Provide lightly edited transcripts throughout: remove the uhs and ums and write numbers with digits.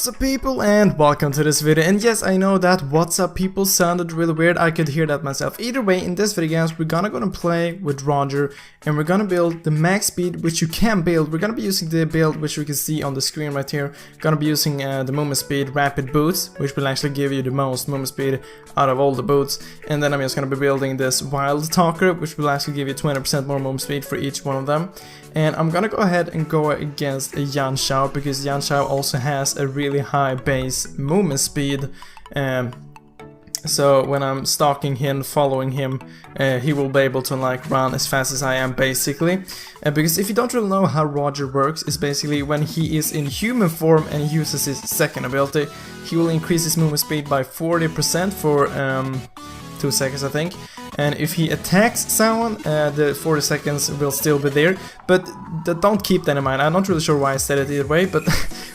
What's up people and welcome to this video. And yes, I know that what's up people sounded really weird. I could hear that myself. Either way, in this video guys, we're gonna play with Roger and we're gonna build the max speed which you can build. We're gonna be using the build which you can see on the screen right here. Gonna be using the movement speed rapid boots, which will actually give you the most movement speed out of all the boots. And then I'm just gonna be building this wild talker, which will actually give you 20% more movement speed for each one of them. And I'm gonna go ahead and go against Yan Xiao because Yan Xiao also has a really high base movement speed. So when I'm stalking him, following him, he will be able to like run as fast as I am basically. Because if you don't really know how Roger works, it's basically when he is in human form and he uses his second ability, he will increase his movement speed by 40% for 2 seconds I think. And if he attacks someone, the 40 seconds will still be there, but don't keep that in mind. I'm not really sure why I said it either way, but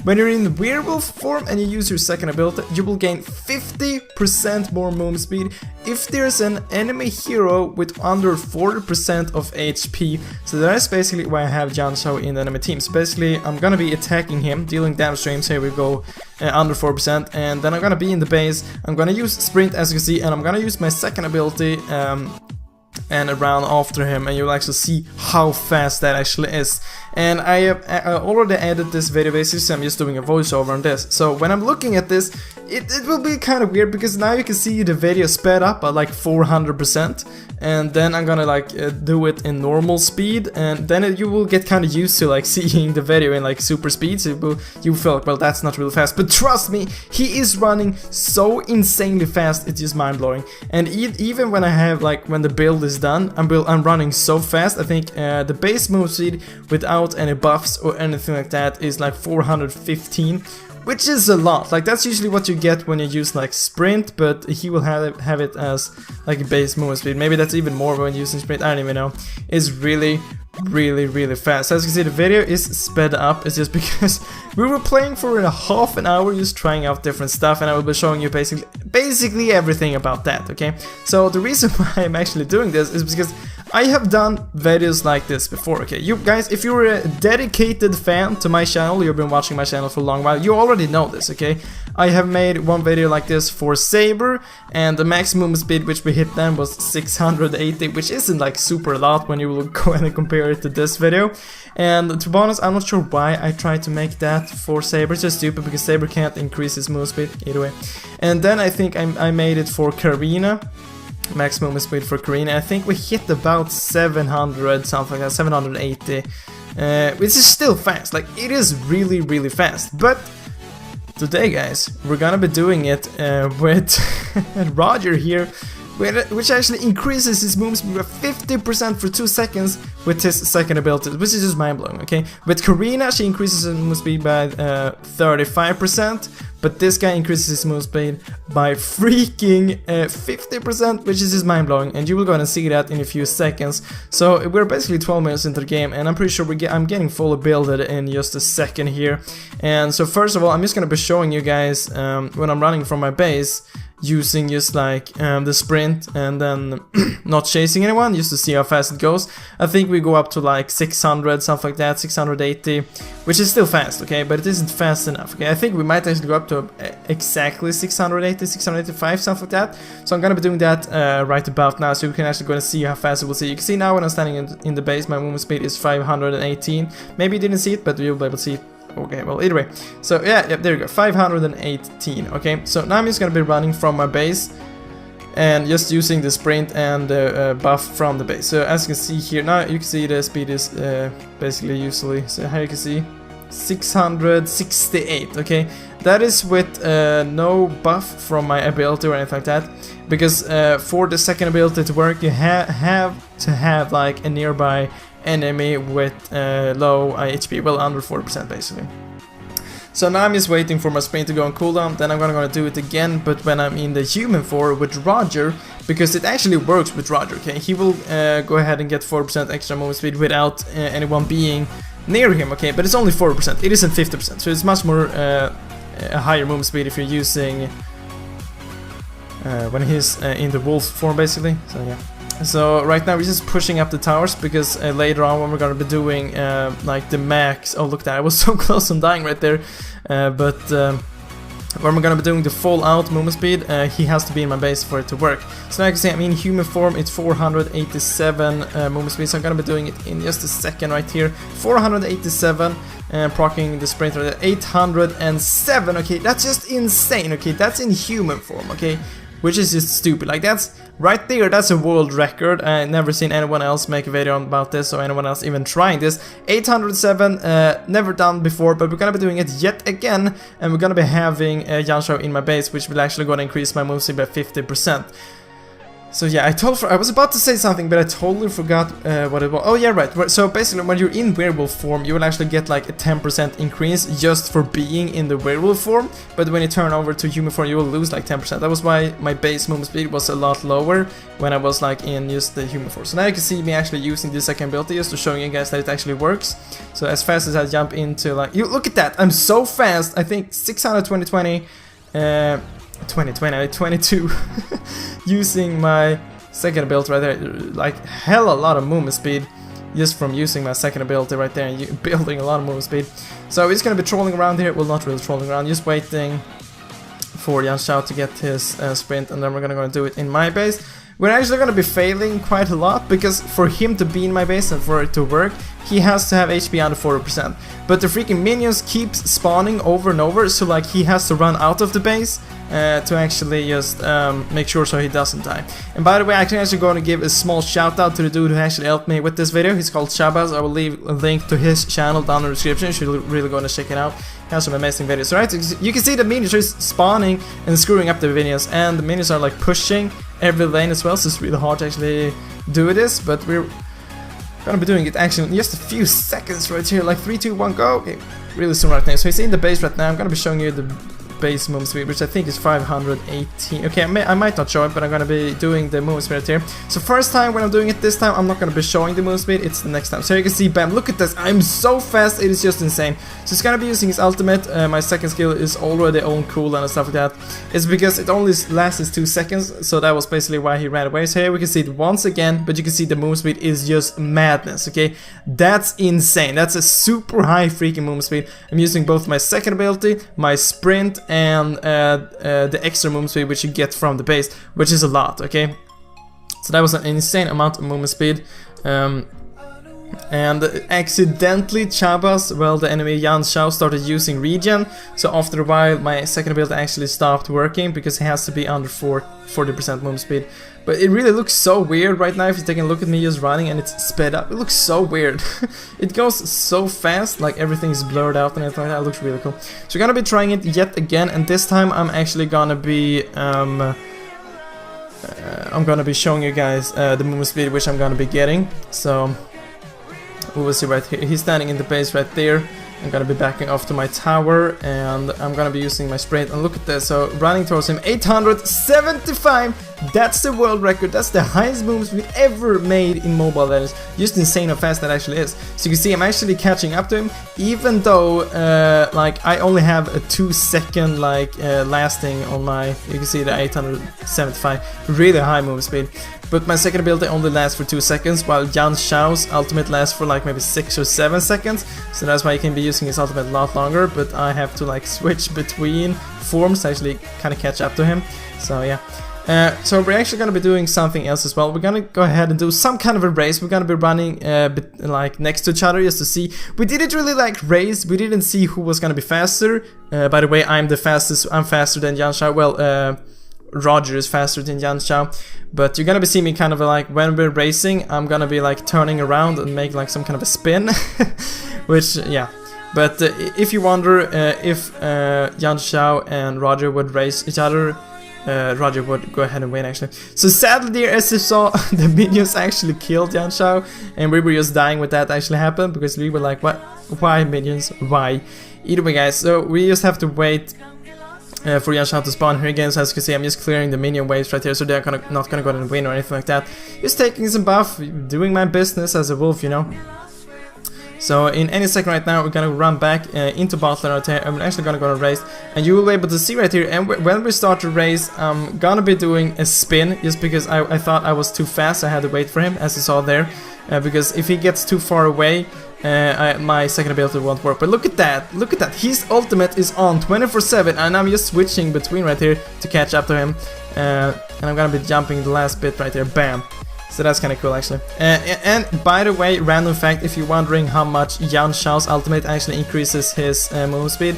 when you're in werewolf form and you use your second ability, you will gain 50% more movement speed if there's an enemy hero with under 40% of HP. So that's basically why I have Yan Xiao in the enemy team. So basically, I'm gonna be attacking him, dealing damage to him, so here we go, under 4%, and then I'm gonna be in the base, I'm gonna use sprint as you can see, and I'm gonna use my second ability, and around after him, and you'll actually see how fast that actually is. And I have already edited this video basically, so I'm just doing a voiceover on this. So when I'm looking at this, it will be kind of weird because now you can see the video sped up at like 400%, and then I'm gonna like do it in normal speed, and then you will get kind of used to like seeing the video in like super speed, so you feel like, well, that's not really fast. But trust me, he is running so insanely fast, it's just mind-blowing. And even when I have like, when the build is done, I'm running so fast. I think the base move speed without any buffs or anything like that is like 415, which is a lot. Like that's usually what you get when you use like sprint, but he will have it as like a base movement speed. Maybe that's even more when using sprint, I don't even know. It's really fast. As you can see, the video is sped up. It's just because we were playing for a half an hour just trying out different stuff, and I will be showing you basically everything about that, okay? So the reason why I'm actually doing this is because I have done videos like this before, okay? You guys, if you're a dedicated fan to my channel, you've been watching my channel for a long while, you already know this, okay? I have made one video like this for Saber, and the maximum speed which we hit then was 680, which isn't like super a lot when you will go and compare it to this video. And to be honest, I'm not sure why I tried to make that for Saber. It's just stupid because Saber can't increase his move speed either way. And then I think I made it for Karina. Max movement speed for Karina. I think we hit about 700, something like that, 780, which is still fast. Like, it is really fast. But today, guys, we're gonna be doing it with Roger here, which actually increases his movement speed by 50% for 2 seconds with his second ability, which is just mind-blowing, okay? With Karina, she increases her movement speed by 35%, but this guy increases his movement speed by freaking 50%, which is just mind-blowing, and you will go ahead and see that in a few seconds. So we're basically 12 minutes into the game, and I'm pretty sure I'm getting fully builded in just a second here. And so first of all, I'm just gonna be showing you guys when I'm running from my base, using just like the sprint and then not chasing anyone, just to see how fast it goes. I think we go up to like 600, something like that, 680, which is still fast, okay, but it isn't fast enough, okay? I think we might actually go up to exactly 680, 685, something like that. So I'm gonna be doing that right about now, so you can actually go and see how fast it will see. You can see now when I'm standing in the base, my movement speed is 518. Maybe you didn't see it, but you'll be able to see it. Okay, well, either way. So yeah, there you go, 518, okay? So now I'm just gonna be running from my base and just using the sprint and the buff from the base. So as you can see here, now you can see the speed is basically usually, so here you can see 668, okay? That is with no buff from my ability or anything like that, because for the second ability to work, you have to have like a nearby enemy with low HP, well, under 40% basically. So now I'm just waiting for my sprint to go on cooldown, then I'm gonna do it again, but when I'm in the human form with Roger, because it actually works with Roger, okay? He will go ahead and get 4% extra movement speed without anyone being near him, okay? But it's only 4%, it isn't 50%, so it's much more a higher movement speed if you're using when he's in the wolf form basically, so yeah. So right now we're just pushing up the towers because later on when we're gonna be doing like the max. Oh look, that I was so close on dying right there. But where I'm gonna be doing the Fallout movement speed, he has to be in my base for it to work. So now you can see I'm in human form, it's 487 movement speed, so I'm gonna be doing it in just a second right here. 487, proccing the sprinter at 807, okay, that's just insane, okay, that's in human form, okay, which is just stupid, like that's, right there, that's a world record. I've never seen anyone else make a video about this, or anyone else even trying this. 807, never done before, but we're gonna be doing it yet again, and we're gonna be having Yanshao in my base, which will actually gonna increase my move speed by 50%. So yeah, I was about to say something, but I totally forgot what it was. Oh yeah, right. So basically, when you're in werewolf form, you will actually get like a 10% increase just for being in the werewolf form. But when you turn over to human form, you will lose like 10%. That was why my base movement speed was a lot lower when I was like in just the human form. So now you can see me actually using this second ability just to show you guys that it actually works. So as fast as I jump into like, you look at that, I'm so fast. I think 620, 22 using my second ability right there, like hell a lot of movement speed just from using my second ability right there and building a lot of movement speed. So we're just gonna be trolling around here, well not really trolling around, just waiting for Yanshao to get his sprint, and then we're gonna do it in my base. We're actually gonna be failing quite a lot, because for him to be in my base and for it to work, he has to have HP under 40%. But the freaking minions keep spawning over and over, so like he has to run out of the base to actually just make sure so he doesn't die. And by the way, I'm actually going to give a small shout out to the dude who actually helped me with this video. He's called Shabazz. I will leave a link to his channel down in the description. You should really go and check it out. He has some amazing videos. Alright, so you can see the minions are spawning and screwing up the minions, and the minions are like pushing every lane as well, so it's really hard to actually do this, but we're gonna be doing it actually in just a few seconds right here, like 3, 2, 1, go. Okay, really soon right now. So he's in the base right now. I'm gonna be showing you the base movement speed, which I think is 518. Okay, I might not show it, but I'm gonna be doing the movement speed right here. So first time when I'm doing it this time, I'm not gonna be showing the movement speed, it's the next time. So you can see, bam, look at this, I'm so fast, it is just insane. So he's gonna be using his ultimate, my second skill is already on cooldown and stuff like that. It's because it only lasts 2 seconds, so that was basically why he ran away. So here we can see it once again, but you can see the movement speed is just madness, okay? That's insane, that's a super high freaking movement speed. I'm using both my second ability, my sprint, and the extra movement speed which you get from the base, which is a lot, okay? So that was an insane amount of movement speed. And accidentally Shabazz, well, the enemy Yanshao started using regen, so after a while my second ability actually stopped working because it has to be under 40% movement speed. But it really looks so weird right now if you take a look at me just running and it's sped up. It looks so weird. It goes so fast, like everything's blurred out and everything like that. It looks really cool. So we're gonna be trying it yet again, and this time I'm actually gonna be showing you guys the movement speed which I'm gonna be getting. So we will see right here. He's standing in the base right there. I'm gonna be backing off to my tower, and I'm gonna be using my sprint. And look at this, so running towards him, 875. That's the world record. That's the highest movement speed ever made in Mobile Legends. Just insane how fast that actually is. So you can see I'm actually catching up to him, even though like I only have a 2-second like lasting on my. You can see the 875, really high movement speed. But my second ability only lasts for 2 seconds, while Yanshao's ultimate lasts for like maybe 6 or 7 seconds. So that's why you can be using his ultimate a lot longer, but I have to like switch between forms to actually kind of catch up to him. So yeah. So we're actually going to be doing something else as well. We're going to go ahead and do some kind of a race. We're going to be running like next to each other just to see. We didn't really like race. We didn't see who was going to be faster. By the way, I'm the fastest. I'm faster than Yanshao. Well, Roger is faster than Yanshao. But you're going to be seeing me kind of like when we're racing, I'm going to be like turning around and make like some kind of a spin. Which, yeah. But if you wonder if Yanshao and Roger would race each other, Roger would go ahead and win actually. So sadly dear, as you saw, the minions actually killed Yanshao, and we were just dying when that actually happened, because we were like, what? Why minions? Why? Either way guys, so we just have to wait for Yanshao to spawn here again. So as you can see, I'm just clearing the minion waves right here, so they're not gonna go and win or anything like that. Just taking some buff, doing my business as a wolf, you know. So in any second right now, we're gonna run back into bottom right here, and we're actually gonna go to race, and you will be able to see right here. And when we start the race, I'm gonna be doing a spin, just because I thought I was too fast. I had to wait for him, as you saw there, because if he gets too far away, my second ability won't work. But look at that, look at that. His ultimate is on 24/7, and I'm just switching between right here to catch up to him. And I'm gonna be jumping the last bit right here, bam. So that's kind of cool actually. And by the way, random fact, if you're wondering how much Yan Xiao's ultimate actually increases his move speed,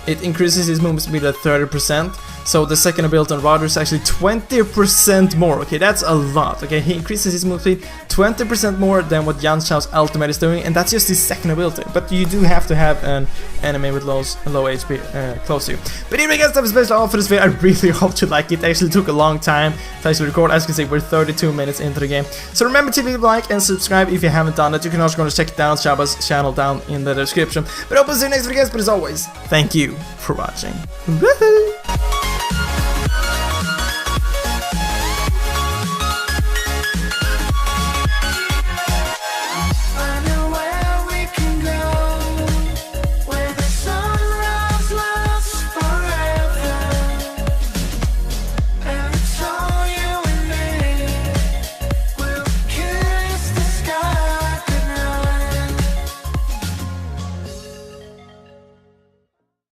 it increases his movement speed at 30%. So the second ability on Roger is actually 20% more. Okay, that's a lot. Okay, he increases his move speed 20% more than what Yan Xiao's ultimate is doing, and that's just his second ability. But you do have to have an enemy with low HP close to you. But anyway guys, that was basically all for this video. I really hope you like it. It actually took a long time to actually record. As you can see, we're 32 minutes into the game. So remember to leave a like and subscribe if you haven't done that. You can also go and check it down, Shaba's channel down in the description. But I hope to see you next video guys, but as always, thank you for watching. Woohoo!